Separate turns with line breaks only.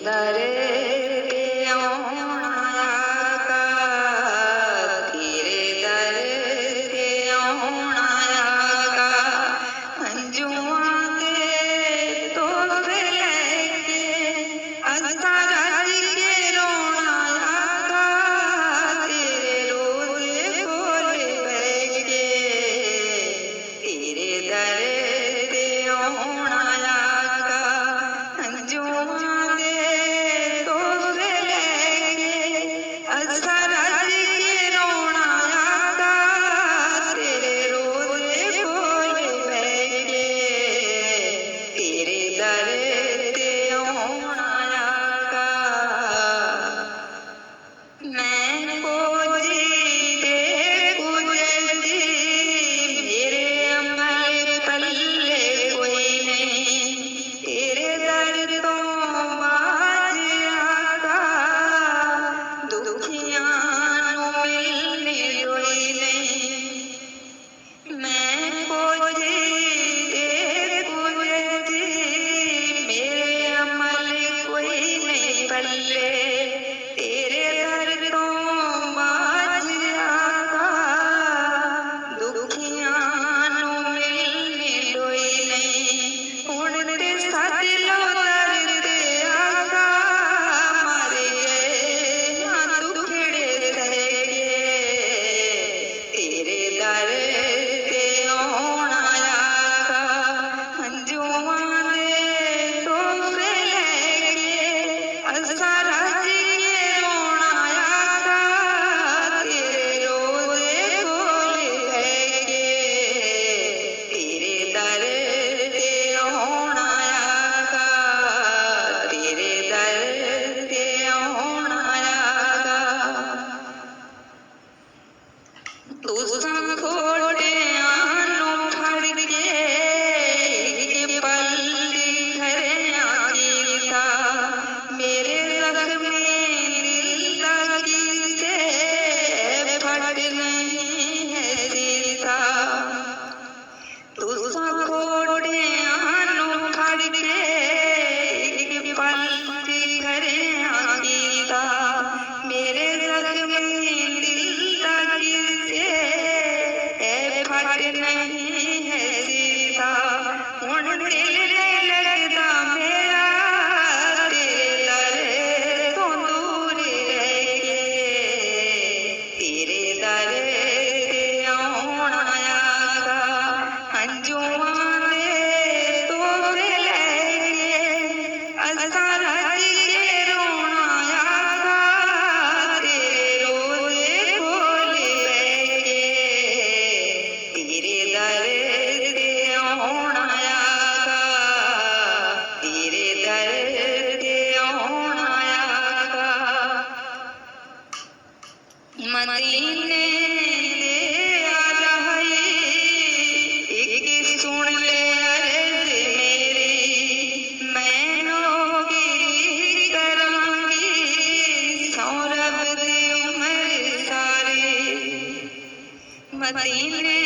दर ते आउणा आका, तेरे दर ते आउणा आका। हंझुआं दे तोहफे लैके असां रज के रोणा आका, तेरे रोज़े कोल बैठ के तेरे दर ते आउणा आका। हंझुआं दे तोहफे लैके असां रज के रोणा आका, तेरे रोज़े कोल बैठ के तेरे दर ते आउणा आका। मैं खोजी ते गुज़रदी, मेरे अमल पल्ले कोई नहीं, तेरे दर तो बाज आका, दुखियां नूं मिलनी कोई नहीं। मैं खोजी ते गुज़रदी, मेरे अमल कोई नहीं पल्ले, तेरे दर तो बाज आका, दुखियां नूं मिलनी कोई नहीं। हुण ते सद लो दर ते आका, मारे ना दुखड़े सह के तेरे दर ते आउणा आका। हंझुआं दे तोहफे लैके असां रज के रोणा आका, तेरे रोज़े कोल बैठ के तेरे दर ते आउणा आका, तेरे दर ते आउणा आका। तुसां खोटियां नूं फड़ के इक पल दी खरेआं कीता, मेरे ज़ख्मी दिल दा कीते फट नहीं है सीता। तुसां खोटियां नूं फड़ के इक पल दी खरेआं कीता, मेरे ज़ख्मी दिल दा कीते फट नहीं है सीता। हुण दिल नहीं लगदा मेरा, तेरे दर तो दूर रह के तेरे दर ते आउणा आका। हंझुआं दे तोहफे लैके असां रज के रोणा आका, तेरे रोज़े कोल बैठ के तेरे दर ते आउणा आका, तेरे दर ते आउणा आका। मदीने दे आला है इक सुन ले अर्ज़ मेरी, मैं नौकरी करांगी सौं रब दी उमर सारी। मदीने